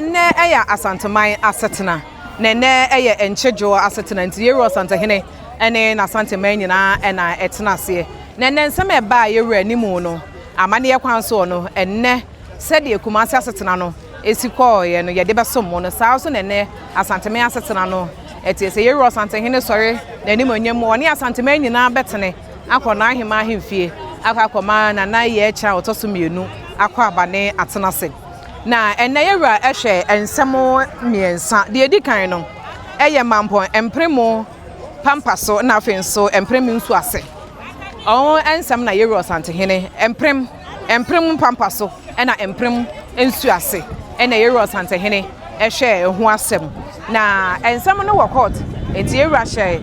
Ne eya asanteman asetena ne eye enchejo asetena nti yeru asantehene ene na asanteman nyina ena etena ase ne nsem eba yeru animu no amane ye kwan so no enne sede kumase asetena no esikọ ye no ye de besom no saa so ne asanteman asetena no etiese yeru asantehene sori na animu anyam woni asanteman nyina betene akọ na ahema ahemfie akakoma na ye echa otoso mienu akọ abane atena se na enne yewra ehwe ensemo miensa de edi kan no eye mampo empremo pampaso na afenso emprem nsu ase ensem na yewra santehene emprem pampaso na emprem nsu ase ena yewra santehene ehwe ho asem na ensem no wo court enti yewra hye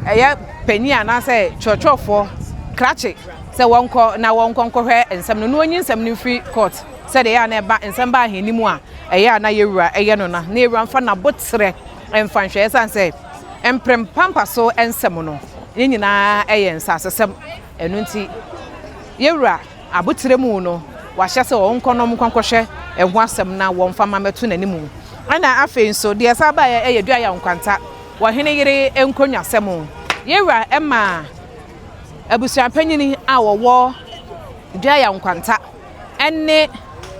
eye penia na se chochofo krache se wonko na wonko hwe ensem no onyi ensem no free court said ya na ba nsamba ahenimu a eya na yewura eye no na yewura mfa na botre emfa hwe esan say emprem pampa so ensem no nyina eye nsasesem enu nti yewura abotre mu no wa hye se wonkonom kwankwohwe eho asem na wonfa mameto nanimu ana afen so de saba eye dua ya nkwanta wo hene yire enkonya semu yewura ema abusuapanyini a wo dua ya nkwanta enne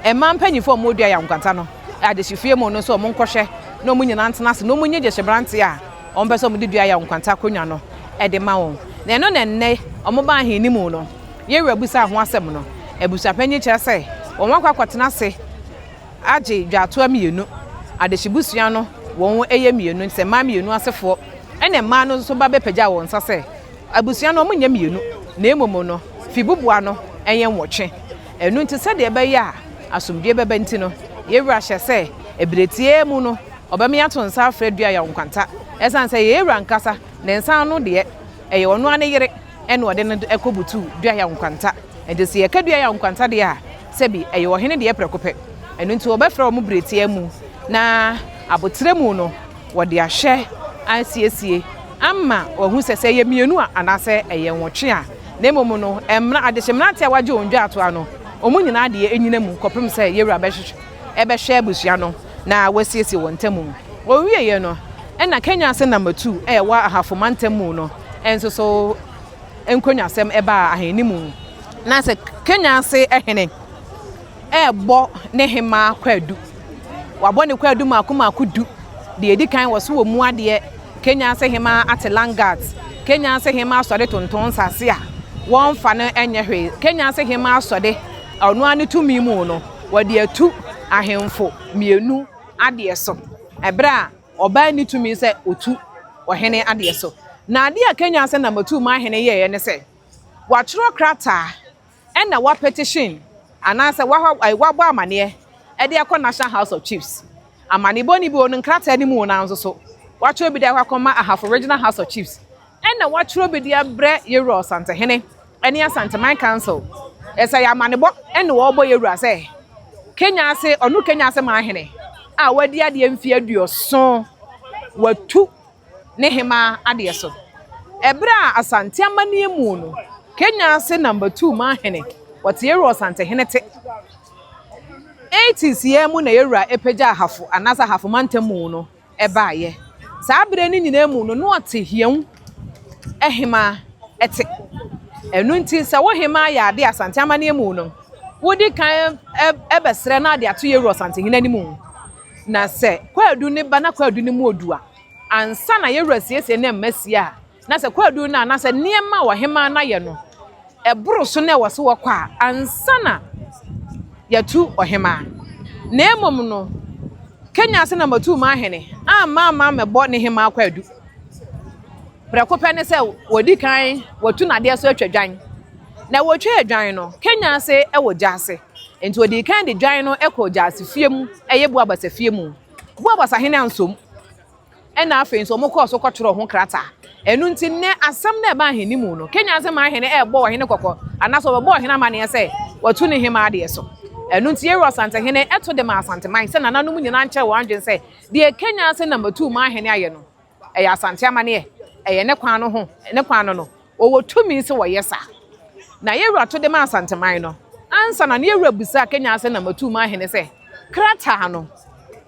emam panyifo modua ya nkwanta no adehifie mu no so monkohwe no munyina ntenase no munye jehebrante a ombeso mu dua ya nkwanta konwa no ede ma won na eno nenne omoba ahenimu no yewu busa ho asem no ebusa panyi kire se won kwakwatenase age dwato amienu adehibusua no won eye mienu se ma mienu asefo ene ma no so ba bepaja won sase abusua no munya mienu na emomo no fibubua no enye nwotwe enu nti se de be ya asomdwe bebe nti no yewura hye se ebretie mu no obeme ato nsa afredua ya nkwanta esan se yewura nkasa ne nsa no de eye ono ane yire ene ode no ekobutu dua ya nkwanta edese ye kadua ya nkwanta de a sebi eye ohene de prekope enu nti obefra mu bretie mu na abotre mu no wode ahye ansiesie amma ohu sese ye mienu a anase eye nwotwe a na emomu no emra adehemra tia waje ondwa ato ano omu nyina de enyina mu kopem se yewura ebehwe abusua no na wasiesie wontamu owie ye no na Kenyasi number 2 wa ahafomantamu no enso so enkonyasem eba ahenimu na se Kenyasi ehene bo ne hema kwadu wabo ne kwadu makudu de edikan wo so wo mu ade Kenyasi hema atelangat Kenyasi hema asode tonton sase a won fa no enye hwe Kenyasi hema asode onu ane tumi mu no wode atu ahemfo mienu ade so ebra oba ni tumi se otu ohene ade so na ade a Kenyasi number 2 ma hene ye ne se wachro krata na wa petition anase wa bo amane e de akọ National House of Chiefs amane boni bi onu krata ni mu na nso so wachro bi de akọma ahafo Regional House of Chiefs na wachro bi de abre yewura santehene ene asanteman council esa ya manebo ene wo bo yewura se Kenyasi onu Kenyasi Manhene a wadi ade mfi aduoso watu ne hema ade so ebra asante amane mu no Kenyasi number 2 Manhene wati yewura santehene te 80s ye mu na yewura epeja hafo anasa hafo mantamu no eba ye saa bre ni nyina mu no no ote hiam ehema ete enu nti se wo hema ya ade asante amane mu no wodi kan ebesre na ade ato yewura santehene ni mu na se kwadu ne ba na kwadu ne mu odua ansa na yewura siesie na mmasia na se kwadu na na se niema wo hema na ye no eburu so na wo se wo kwa ansa na yatu ohema na emom no Kenyasi number 2 Manhene ama mebo ne hema kwadu prekope ne se wodi kan watu na de so atwadwan na wotwe adwan no Kenyasi wo jase enti wodi kan de dwan no ekọ jase fiem eye bu abasa fiem bu abasa hene ansom na afen so mokọ so kọtoro ho krata enu nti ne asam na ba henimu no Kenyasi Manhene bo wo hene kokọ anaso bo hene amane se watu ne hema de so enu nti yewura santehene eto de ma asanteman se nananum nyina nche wo andwen se de Kenyasi number 2 Manhene aye no eye asante amane eye ne kwan no ho ne kwan no owo tumi se wo yesa na yewura to de ma asanteman no ansa na yewura busa Kenyasi number 2 Manhene se krata no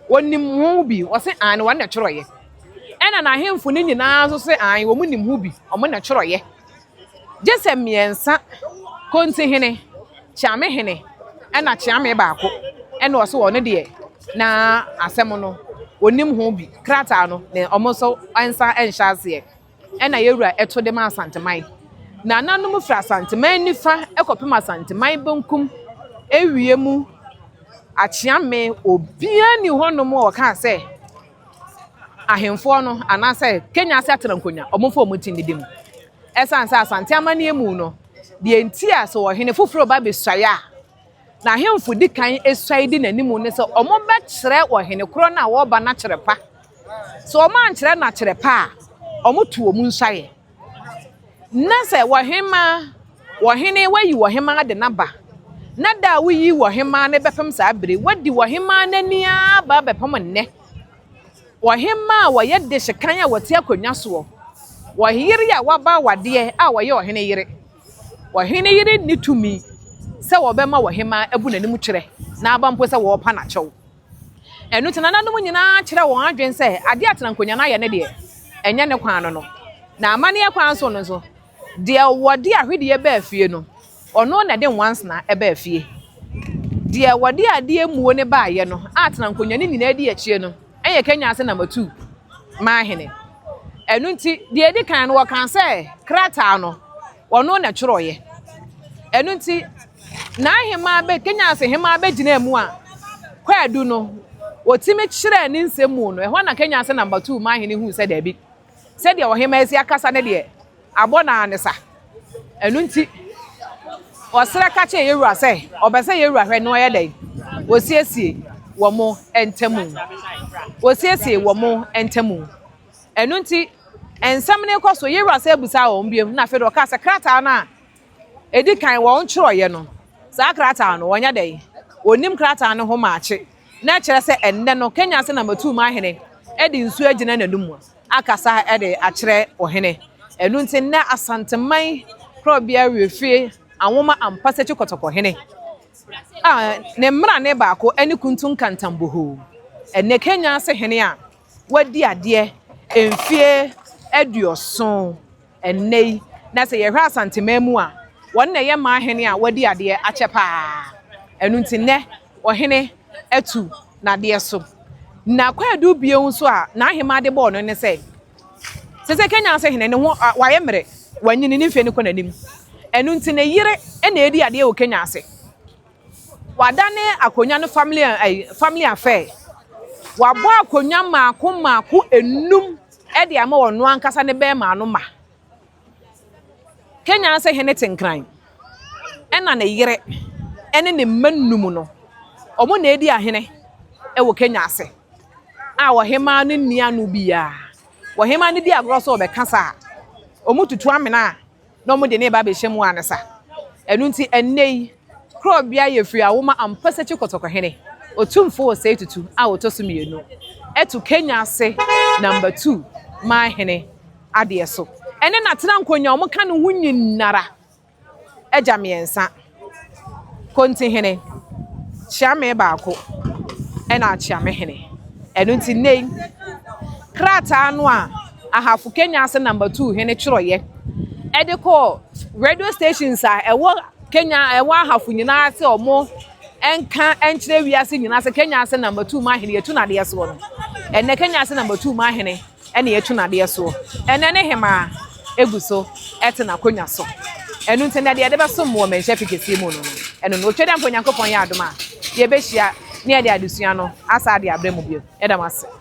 wonim ho bi wo se an wo na tworoye ena na hemfo ni nyina so se an wo munim ho bi o mo na tworoye jese miensa konti hene chiame hene ena chiame baako ena wo so wo ne de na asem no wonim ho bi krata no ne omo so ansa enhyase ena yewura eto de ma asanteman na nanum fra asanteman nifa ekopem asanteman bonkum ewie mu achiame obia ni honom o ka se ahemfo no anase Kenyasi atrankonya omofo omutinidim esanse asante amane emu no de entia so wo hene foforo ba besuaya na ahemfo dikan esuai di nanimu ne se omo be kire wo hene kro na wo ba na kire pa so omo ankire na kire pa omo tu omu nsuaye na se wo hene wayi wo hema de naba na da wuyi wo hema ne bepem sa abere wadi wo hema nania ba bepem nne wo hema wo ye de hyekan a wote akonwa so wo yiri a waba wade a wo ye wo hene yiri ni tumi se wo bema wo hema abu nanim kire na aba mpo se wo pa na kyew enu tinananum nyina kire wo adwen se ade atrankonya na ye ne de enye ne kwan no na amane ye kwan so no so de wode ahwede ba afie no ono na de once na eba afie de wode ade emuo ne ba ye no atrankonya ne nyina di akie no enye Kenyasi number 2 Manhene enu nti de edi kan no wo kan se krata no ono na tworoye enu nti na hema be Kenyasi hema be gina emu a kwadu no otime kire ni nsemu no ehwa na Kenyasi number 2 Manhene hu se da bi se de wo hema esi akasa ne de abona anesa enu nti osere ka che yewura se obese yewura hwe no ye dai osiesie wo mo entemu enu nti ensam ne koso yewura se busa wo mbiem na fe do ka se krata na edi kan wo nkyoroye no sa krata no wonya dai onim krata no ho maache na kire se enne no Kenyasi number 2 Manhene edi nsu agina nanum akasa edi akire ohene enu nti na asanteman krobia refie anwoma ampase chikotoko hene ne mra ne baako ani kuntun kantamboho enne Kenyasi hene a wadi ade emfie aduoson ennei na se yehwa asanteman mu a won na ye Manhene a wadi ade achepa enu nti ne ohene atu na de so na kwadu bieu so a na ahema de bo no ne se Kenyasi hene ne ho waye mre wanyini ni mfe ni konanim enu nti ne yire ena edi ade o Kenyasi wadane akonya no family affair wabo akonya maako enum edi ama wono ankasa ne be ma no ma Kenyasi hene tenkran ena ne yire ene ne mannum no omo na edi ahene e wo Kenyasi a wo hema no nia no bia wo hema ne di agroso obekasa omututu amena na omo de ne ba be hyemu anesa enu nti ennei krobia ye free awoma ampase chikotoko hene Otumfou Osei Tutu a otosumienu etu Kenyasi number 2 Manhene ade so ene na tena nkonya omo ka no hunyinara eja miensa konti hene chiame baako ena chiame hene enu nti nei krata anu a ahafu Kenyasi number 2 hene tworoye ediko radio stations a ewo Kenya ewo ahafu nyina se omo enka enkyere wiase nyina se Kenyasi number 2 Manhene yetu na de so no enne Kenyasi number 2 Manhene ene yetu na de so enne ne hema eguso etena konya so enu ntene de be so mo menhye fikesi mu no enu no twede ampo Nyankopon ya adoma ye behia ne de adesua no asa de abremu bio edamase